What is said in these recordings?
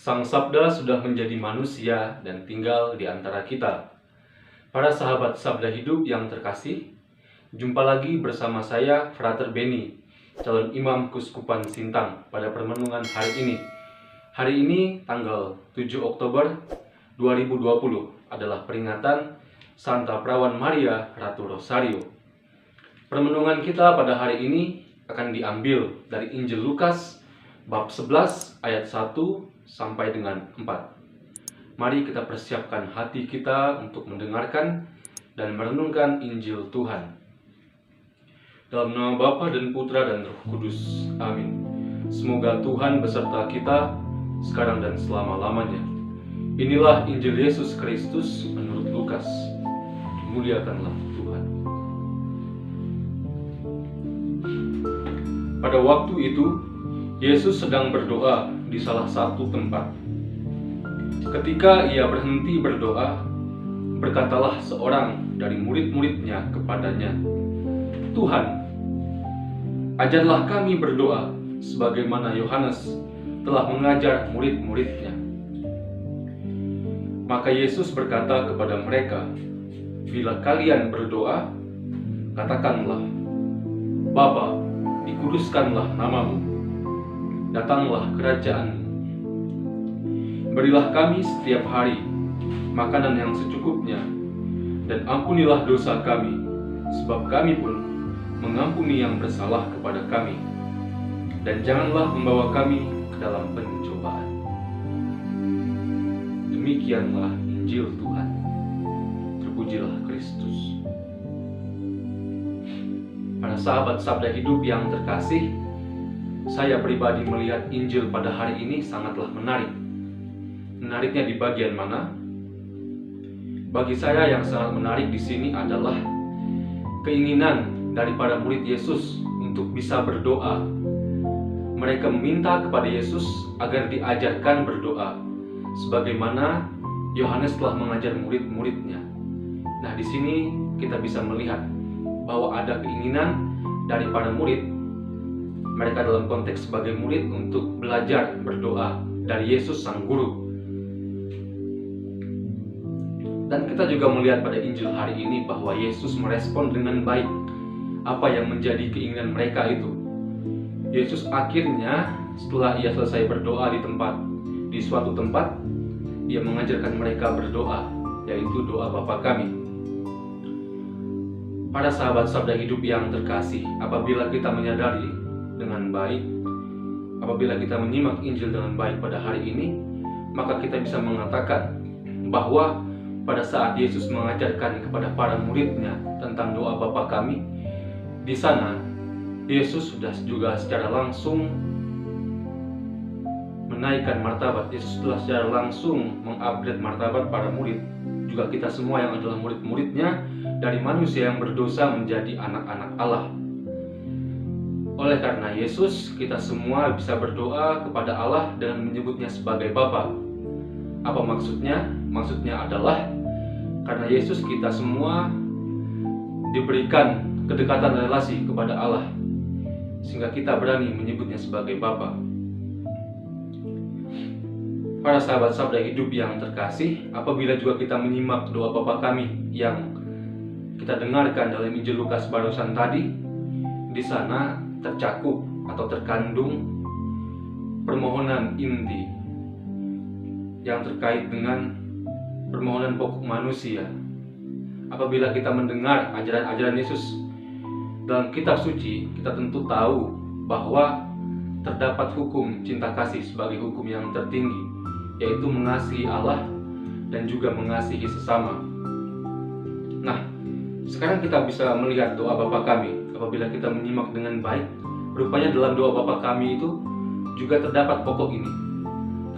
Sang Sabda sudah menjadi manusia dan tinggal di antara kita. Para sahabat Sabda Hidup yang terkasih, jumpa lagi bersama saya, Frater Beni, calon Imam Kuskupan Sintang pada permenungan hari ini. Hari ini, tanggal 7 Oktober 2020, adalah peringatan Santa Perawan Maria Ratu Rosario. Permenungan kita pada hari ini akan diambil dari Injil Lukas, bab 11 ayat 1 sampai dengan 4. Mari kita persiapkan hati kita untuk mendengarkan dan merenungkan Injil Tuhan. Dalam nama Bapa dan Putra dan Roh Kudus. Amin. Semoga Tuhan beserta kita sekarang dan selama-lamanya. Inilah Injil Yesus Kristus menurut Lukas. Muliakanlah Tuhan. Pada waktu itu, Yesus sedang berdoa di salah satu tempat. Ketika ia berhenti berdoa, berkatalah seorang dari murid-muridnya kepadanya, "Tuhan, ajarlah kami berdoa sebagaimana Yohanes telah mengajar murid-muridnya." Maka Yesus berkata kepada mereka, "Bila kalian berdoa, katakanlah, Bapa, dikuduskanlah namamu, datanglah kerajaan-Mu. Berilah kami setiap hari makanan yang secukupnya, dan ampunilah dosa kami, sebab kami pun mengampuni yang bersalah kepada kami. Dan janganlah membawa kami ke dalam pencobaan." Demikianlah Injil Tuhan. Terpujilah Kristus. Para sahabat Sabda Hidup yang terkasih, saya pribadi melihat Injil pada hari ini sangatlah menarik. Menariknya di bagian mana? Bagi saya yang sangat menarik di sini adalah keinginan dari para murid Yesus untuk bisa berdoa. Mereka meminta kepada Yesus agar diajarkan berdoa, sebagaimana Yohanes telah mengajar murid-muridnya. Nah, di sini kita bisa melihat bahwa ada keinginan dari para murid, mereka dalam konteks sebagai murid, untuk belajar berdoa dari Yesus Sang Guru. Dan kita juga melihat pada Injil hari ini bahwa Yesus merespon dengan baik apa yang menjadi keinginan mereka itu. Yesus akhirnya setelah ia selesai berdoa di suatu tempat, ia mengajarkan mereka berdoa, yaitu doa Bapa kami. Para sahabat Sabda Hidup yang terkasih, apabila kita menyadari dengan baik, apabila kita menyimak Injil dengan baik pada hari ini, maka kita bisa mengatakan bahwa pada saat Yesus mengajarkan kepada para muridnya tentang doa Bapa kami, di sana Yesus sudah juga secara langsung menaikkan martabat. Yesus telah secara langsung mengupgrade martabat para murid, juga kita semua yang adalah murid-muridnya, dari manusia yang berdosa menjadi anak-anak Allah. Oleh karena Yesus, kita semua bisa berdoa kepada Allah dengan menyebutnya sebagai Bapa. Apa maksudnya? Maksudnya adalah karena Yesus, kita semua diberikan kedekatan relasi kepada Allah, sehingga kita berani menyebutnya sebagai Bapa. Para sahabat Sabda Hidup yang terkasih, apabila juga kita menyimak doa Bapa kami yang kita dengarkan dalam Injil Lukas barusan tadi, di sana tercakup atau terkandung permohonan inti yang terkait dengan permohonan pokok manusia. Apabila kita mendengar ajaran-ajaran Yesus dalam kitab suci, kita tentu tahu bahwa terdapat hukum cinta kasih sebagai hukum yang tertinggi, yaitu mengasihi Allah dan juga mengasihi sesama. Nah, sekarang kita bisa melihat doa Bapa kami. Apabila kita menyimak dengan baik, rupanya dalam doa Bapa kami itu juga terdapat pokok ini.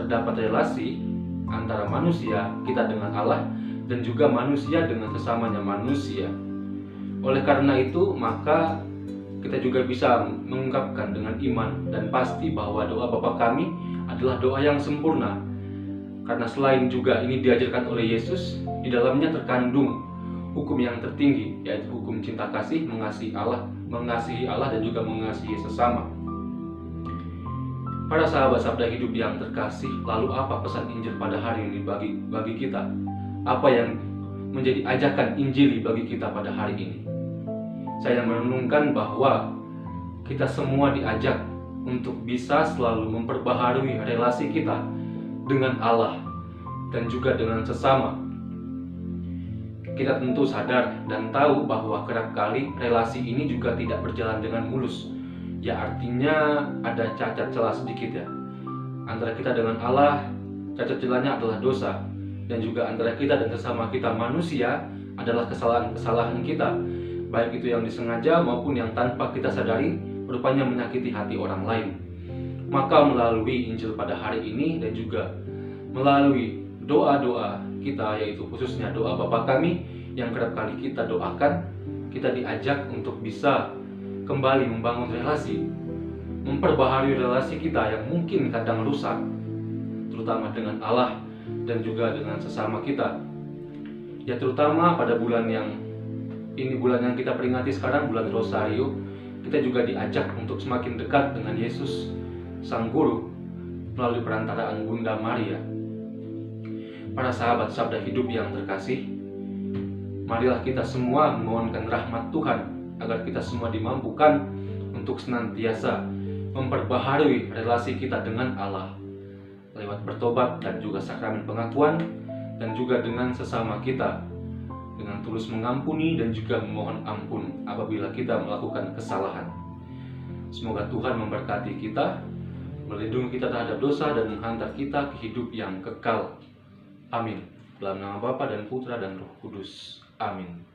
Terdapat relasi antara manusia kita dengan Allah dan juga manusia dengan sesamanya manusia. Oleh karena itu, maka kita juga bisa mengungkapkan dengan iman dan pasti bahwa doa Bapa kami adalah doa yang sempurna. Karena selain juga ini diajarkan oleh Yesus, di dalamnya terkandung hukum yang tertinggi, yaitu hukum cinta kasih, mengasihi Allah dan juga mengasihi sesama. Para sahabat Sabda Hidup yang terkasih, lalu apa pesan Injil pada hari ini bagi kita? Apa yang menjadi ajakan Injili bagi kita pada hari ini? Saya merenungkan bahwa kita semua diajak untuk bisa selalu memperbaharui relasi kita dengan Allah dan juga dengan sesama. Kita tentu sadar dan tahu bahwa kerap kali relasi ini juga tidak berjalan dengan mulus. Ya, artinya ada cacat celah sedikit ya. Antara kita dengan Allah, cacat celahnya adalah dosa. Dan juga antara kita dan sesama kita manusia adalah kesalahan-kesalahan kita, baik itu yang disengaja maupun yang tanpa kita sadari, rupanya menyakiti hati orang lain. Maka melalui Injil pada hari ini dan juga melalui doa-doa kita, yaitu khususnya doa Bapa Kami yang kerap kali kita doakan, kita diajak untuk bisa kembali membangun relasi, memperbaharui relasi kita yang mungkin kadang rusak, terutama dengan Allah dan juga dengan sesama kita. Ya, terutama pada bulan yang kita peringati sekarang, bulan Rosario, kita juga diajak untuk semakin dekat dengan Yesus, Sang Guru, melalui perantaraan Bunda Maria. Para sahabat Sabda Hidup yang terkasih, marilah kita semua memohonkan rahmat Tuhan agar kita semua dimampukan untuk senantiasa memperbaharui relasi kita dengan Allah lewat bertobat dan juga sakramen pengakuan, dan juga dengan sesama kita dengan tulus mengampuni dan juga memohon ampun apabila kita melakukan kesalahan. Semoga Tuhan memberkati kita, melindungi kita terhadap dosa, dan menghantar kita ke hidup yang kekal. Amin. Dalam nama Bapa dan Putra dan Roh Kudus. Amin.